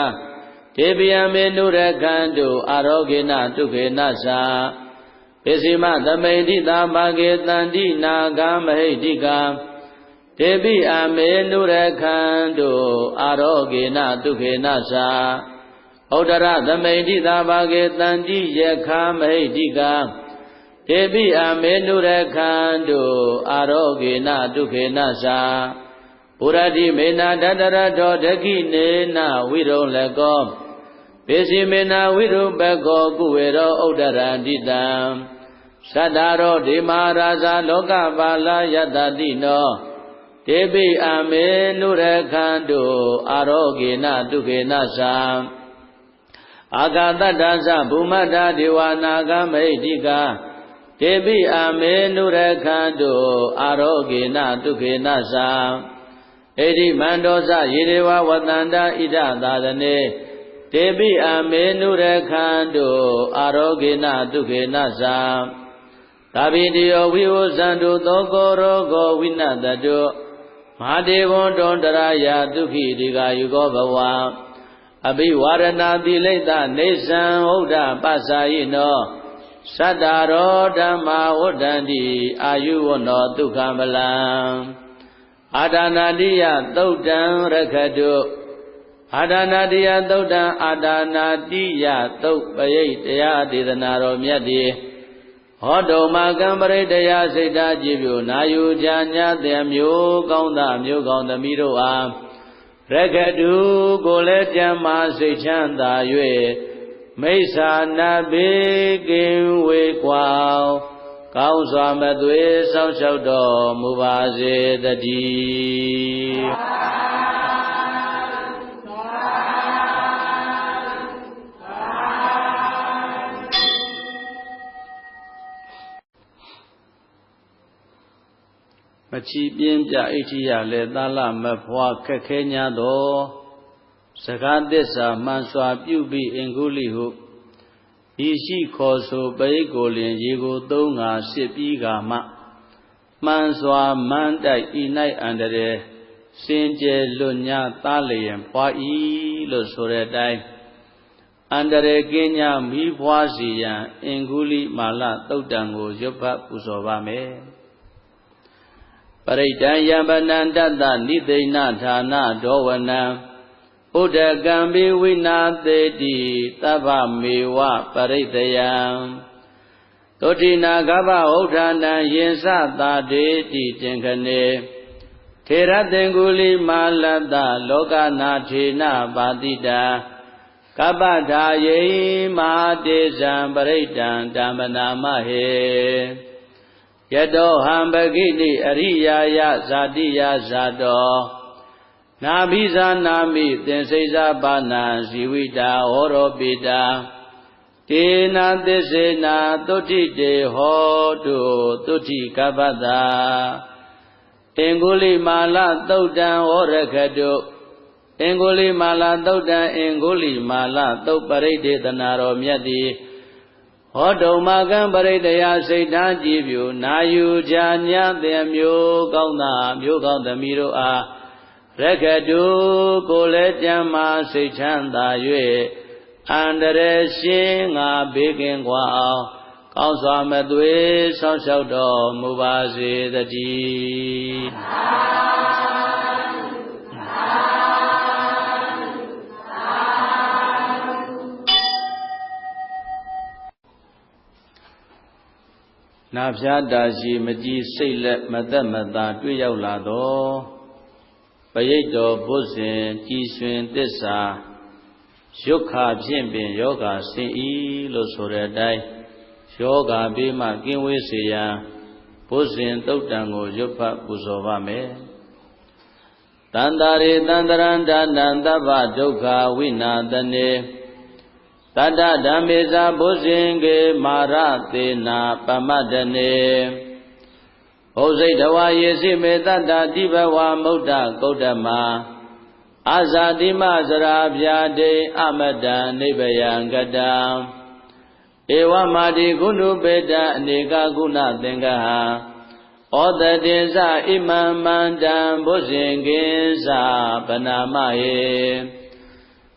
Speaker 1: တေပိယမေနုရခန္တောအာရောဂေနဒုက္ခေနသံပစ္စည်းမသမိဋ္ဌိသာဘာကေတန္တိနာဂမဟိဋ္ဌိကာတေပိအမေနုရခန္တောအာရောဂေနဒုက္ခေနသံ ဩဒရသမိဋိသာဘာကေတန္တိယခာမဟိတိကာတေပိအမေနုရခန္တုအာရောဂေနဒုက္ခေနသာပုရတိမေနတတရတောဒခိနေနဝိရုံလကောပေစီမေနဝိရုပကောကုဝေရောဩဒရန္တိတံသတ္တရောဒေမရာဇာလောကပါဠယတတိနောတေပိအမေနုရခန္တုအာရောဂေနဒုက္ခေနသာအာဂတတ္တသဗုမတ္တဒေဝနာဂမဟိတိကာတေပိအမေနုရခန္တုအာရောဂေနဒုက္ခေနသာဣတိမန္တောသယေဒေဝဝတန္တာဣဒသာသနေတေပိအမေနုရခန္တုအာရောဂေနဒုက္ခေနသာသဗ္ဗိတယောဝိဝဇန္တုသောကောရောဂောဝိနတတုမဟာဒေဝံတောတရာယဒုက္ခိဒီဃာယုကောဘဝအဘိဝရဏတိလိတ္တနေသံဟုတ်တာပသယိနောသတ္တရောဓမ္မာဝဋ္ဌန္တိအာယုဝနောဒုက္ခမလံအာဒါနာတိယသုတ်တံရခတုအာဒါနာတိယသုတ်တံအာဒါနာတိယသုတ်ပရိတ်တရားဒေသနာတော်မြတ်တိဟောတုံမကံပရိတ်တရားစိတ်ဓာကြည်ပြုနာယူကြညာတဲ့မျိုးကောင်းသားမျိုးကောင်းသမီးတို့အားရခတုကိုလည်းကြံမာစိတ်ချမ်းသာ၍မိစ္ဆာနာဘေကင်ဝေကွာကောင်းစွာမသွေစောင့်ရှောက်တော်မူပါစေတည်းမချီပြင်းပြအိဋ္ဌိယလည်းသာလမဖွာခက်ခဲ냐သောစကားသစ္စာမှန်စွာပြုပြီးအင်္ဂုလိဟုဤရှိခေါ်ဆိုပရိကိုလင်ရေကိုသုံးငါစစ်ပြီးကာမှမှန်စွာမန်းတိုက်ဤ၌အန္တရာယ်စင်ကြယ်လွတ်ညာသားလျင်ဖွာဤလို့ဆိုတဲ့အတိုင်းအန္တရာယ်ကင်းညာမိဖွာစီရန်အင်္ဂုလိမာလသုတ်တံကိုရွတ်ဖတ်ပူဇော်ပါမယ်ပရိဒံယံပနန္တတနိသိဏဌာနဒောဝနံဥဒကံဘိဝိနာသေတိသဗ္ဗမေဝပရိတယံသောတိနာဂဗဥဋ္ဌာဏံယင်စသာတေတိတင်ခနေထေရသင်္ကုလိမာလတ္တလောကနာထေနပါတိတာကပ္ပထာယေမဟာတေဇံပရိဒံဓမ္မနာမဟေယတောဟံပဂိတိအရိယာယဇာတိယဇာတောနာဘိဇာနာမိသင်္စိဇာပါဏံဇီဝိတာဟောရောပိတာတေနာသစ္စေနာသုတိတေဟောတုသုတိကပ္ပတာအင်္ဂုလိမာလသုတ်တံဟောရခတုအင်္ဂုလိမာလသုတ်တံအင်္ဂုလိမာလသုတ်ပရိဒေသနာတော်မြတ်သည်ဟောတုံမကံပရိတရားစိတ်ထားကြည်ပြုနာယူကြညာတဲ့မျိုးကောင်းသားမျိုးကောင်းသမီးတို့အားရခတုကိုလည်းကြံမာစိတ်ချမ်းသာ၍အန္တရာယ်ရှင်းငါဘေးကင်းกว่าအောင်ကောင်းစွာမသွေဆောင်းလျှောက်တော်မူပါစေတည်းနာဖြာတာရှိမကြည်စိတ်လက်မသက်မသာတွေ့ရောက်လာတော့ပရိတ်တော်ဘုဇင်ကြည်ဆွင်သစ္စာရုက္ခဖြင့်ပင်ယောဂဆင်းဤလို့ဆိုတဲ့အတိုင်းယောဂဘေးမှကင်းဝေးစေရန်ဘုဇင်သုတ်တံကိုရွတ်ဖတ်ပူဇော်ပါမယ်တန္တာရေတန္တရန္ဒနံသဗ္ဗဒုက္ခဝိနာတနေတတ္တဓမ္မေဇာဘုဇင်ကေမာရသေနာပမတ္တနေဘုဇိတဝါယေစိမေတ္တတိဘဝမုဒ္ဒကုဋ္ဌမအာဇာတိမစရာဗျာဒိအမတံနိဗ္ဗယံကတံဧဝမာတိကုဏုပေတအနေကကုဏသင်္ကဟဩတတေဇဣမံမန္တံဘုဇင်ကိသပနာမဟေ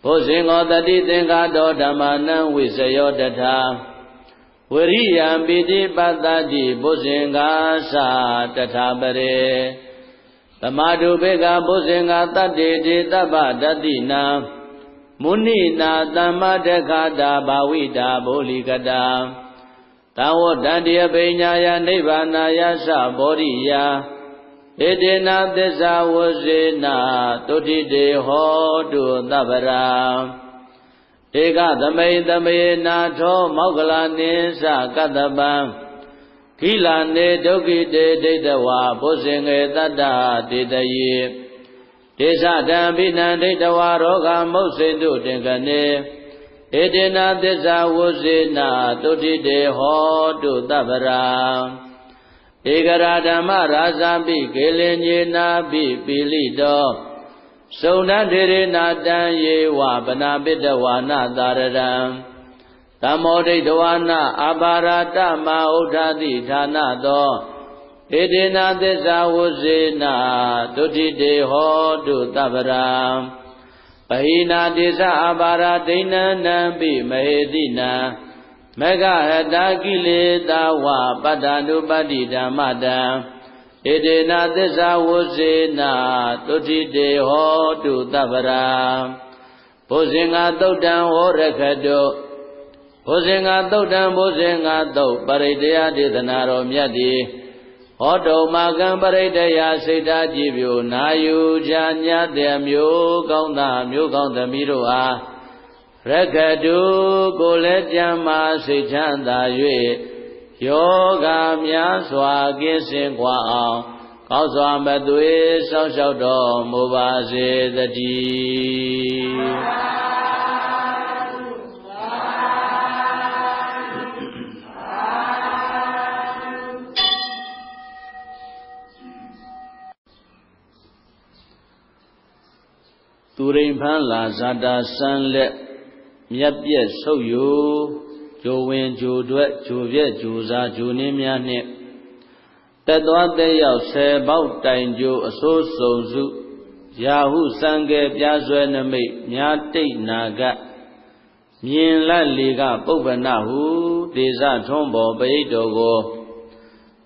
Speaker 1: ဘုဇင်္ဂောတတိသင်္ဃတောဓမ္မနံဝိစယောတထာဝရိယံပိတိပတ္တိဘုဇင်္ဂာသတထာပရေသမာဓုဘေကဘုဇင်္ဂတတ္တေတေတပ္ပတတိနံ Munina Tamadekada Bawida Boligada Tawodandia Benyaya Nibanaya Saboriya Edina Desa Wazina Totide Hodu Dabara Ega Dame Nato Mogala Nisa Kadabam Kila Ne Dogi De Dedawa Bosinge Dada Dedaye Desa Dambina Dedawa Roga Mosindu Dengane Edina Desa Wazina Totide Hodu Dabara Egaradama Razabi Gelenjena Bi Bilido Sonadrina Danye Wabana Bidawana Daradam Tamodidwana Abarata Maudadi Tanado Edina Desa Wazina Totide Hodu Dabaram Pahina Desa Abaradina Nambi Mahedina Mega Hadakile Dawa Padanubadi Damada Edina Desa Wazina Totide Hodu Dabaram Posinga Dodan Horekado Posinga Dodan Posinga Do Paridea Didanaro Myadi Hodo Magan Paridea Sita Jibyo Nayu Janya Demyo Gaunda Myo Gaunda Miroa Rekadu Golejama Sichanda Yue Yoga Myaswa Gisingwa Kauswa Madwe Saushaudo Mubaze Dadi Turimpan La Zada Sanlet Myapye Soyo Jowin Jodwet Jovye Joza Jonimyane Tadwate Yao Se Bao Tainjo Aso Sozu Yahu Sange Pyazwe Name Nyate Naga Myin La Liga Popanahu Desa Tombo Baidogo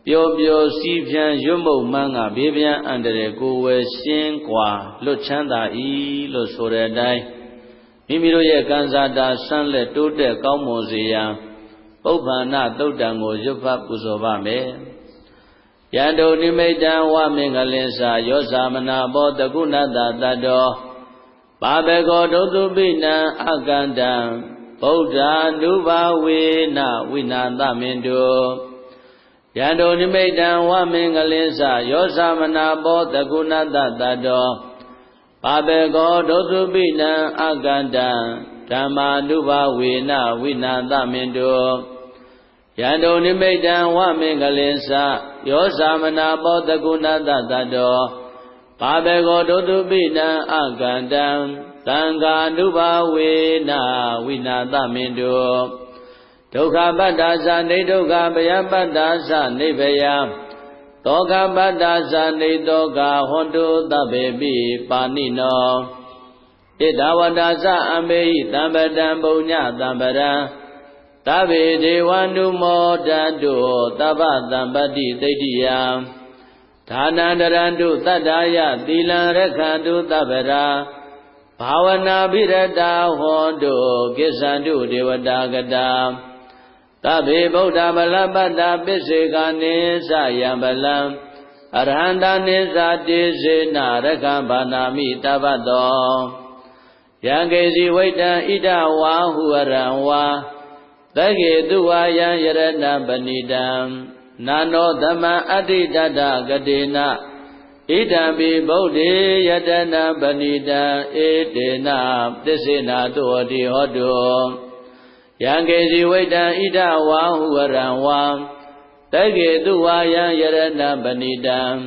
Speaker 1: Pyo Sipyan Yumbo Manga Bibian Andere Gowe Sinkwa Luchanda I Lo Soredai Mimiro Ye Ganzada Sanle Tote Kaumozia Popana Totango Yupa Puzovame Yando Nimedan Wamingalensa Yosamana Botagunada Dado Babego Dotubina Agandam Boda Nuba Wina Winanda Mindo Yando Nimedan Wamingalensa Yosamana Botagunada Dado Babego Dotubina Agandam Dhamma Nuba Wina Winanda Mindo Yando Nimedan Wamingalensa Yosamana Botagunada Dado Babego Dotubina Agandam Tanga Nuba Wina Winanda Mindo Dukha Badasa Nidoga Bayabadasa Nibaya Toga Badasa Nidoga Hondu Tabebi Panino Idawadasa Ambehi Tambadam Bunya Tambada Tabe Dewandu Modadu Tabadambadi Tediyam Tanandarandu Tadaya Dilan Rekandu Tabada Bhavana Birada Hondu Kisandu Devadagadam Tabe Buddha Balabada Pisika Nisa Yambalam Arhanda Nisa Tisina Rakambanami Tabado Yangezi Waita Ida Wahuaranwa Tage Dua Yang Yarana Banidam Nano Dhamma Adidada Gadena Idambi Bodhi Yadana Banida Edena Tisina Tuadi Hodu Yangezi Waita Ida Wahuaranwa Tage Dua Yang Yarana Banidam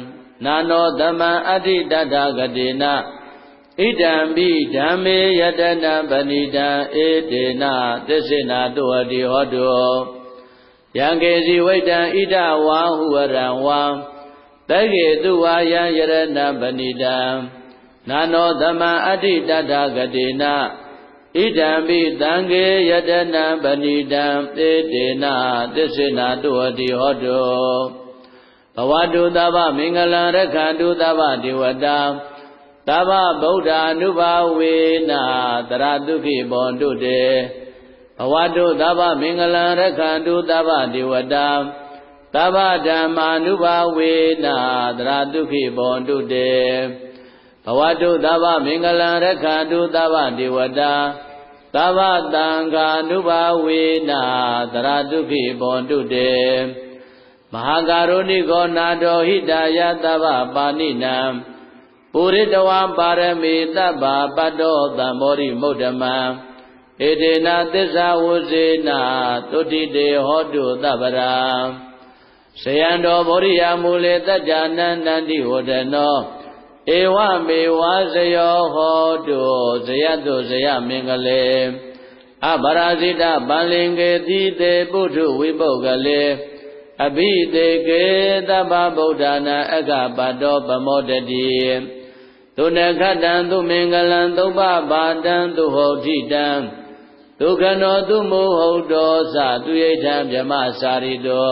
Speaker 1: Nano Dhamma Adidada Gadena Idambi Dhamme Yadana Banida Edena Tisina Tuadi Hodu Yangezi Waita Ida Wahuaranwa Tage Dua Yang Yarana Banidam Nano Dhamma Adidada Gadena Idambi Dange Yadana Banidam Edena Tisina Tuadi Hodu Bhavadu Dava Mingala Rakhandu Dava Diwadam သဗ္ဗဗုဒ္ဓ ानु ဘာဝေနသရတုခိဘောတုတေဘဝတုသဗ္ဗမင်္ဂလံရက္ခန္တုသဗ္ဗဒေဝတာသဗ္ဗဓမ္မာနုဘာဝေနသရတုခိဘောတုတေဘဝတုသဗ္ဗမင်္ဂလံရက္ခန္တုသဗ္ဗဒေဝတာသဗ္ဗသံဃာနုဘာဝေနသရတုခိဘောတုတေမဟာကာရုဏိကောနာတောဟိတယသဗ္ဗပါဏိနံပုရိတဝံပါရမေသဗ္ဗပတ္တောသံမောရိမုဒ္ဓမံဧတေနသစ္စာဝဇေနသုတိတေဟောတုသဗ္ဗရာဆယံတော်ဗောရိယမူလေတัจจနန္တန္တိဝဒနောဧဝမေဝဇယောဟောတုဇယတုဇယမင်္ဂလေအပရာဇိတပန္လင်္ကေတိတေပုထုဝိပုဂ္ဂလေအဘိတေကေသဗ္ဗဗုဒ္ဓနာအက္ခပတ္တောပမောတတိသုနခတံသူမင်္ဂလံသုပ္ပပါတံသူဟောတိတံဒုက္ခနောသူမုဟုတ်တောသသူယိထံဗြဟ္မစာရိတော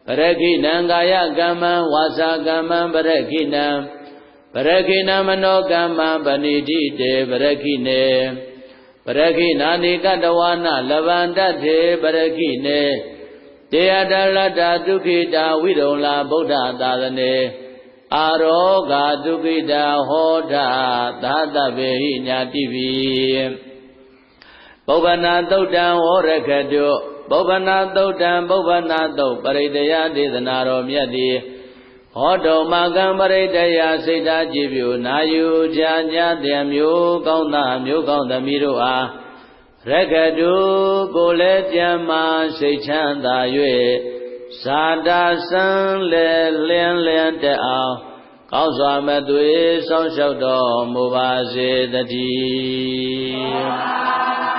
Speaker 1: ပရခိဏံကာယကမ္မံဝါစာကမ္မံပရခိဏံပရခိဏမနောကမ္မံပဏိတိတေပရခိနေပရခိဏာနိကတဝနာလဗန္တတေပရခိနေတေယတလတ္တဒုက္ခိတာဝိရုံလာဗုဒ္ဓသာသနေအာရောဂာဒုက္ခိတာဟောတာသာတဗေဟိညာတိပိပုဗ္ဗနာသုတ်တံဝရခတုပုဗ္ဗနာသုတ်တံပုဗ္ဗနာသုတ်ပရိတယဒေသနာတော်မြတ်တိဟောတုမကံပရိတယစိတ်ဓာကြည်ပြုနာယူကြညာတဲ့မျိုးကောင်းသားမျိုးကောင်းသမီးတို့အားရခတုကိုလည်းကြံမာစိတ်ချမ်းသာ၍ဇာတာစံလေလျင်တအောင်ကောင်းစွာမသွေဆောင်လျှောက်တော်မူပါစေတည်း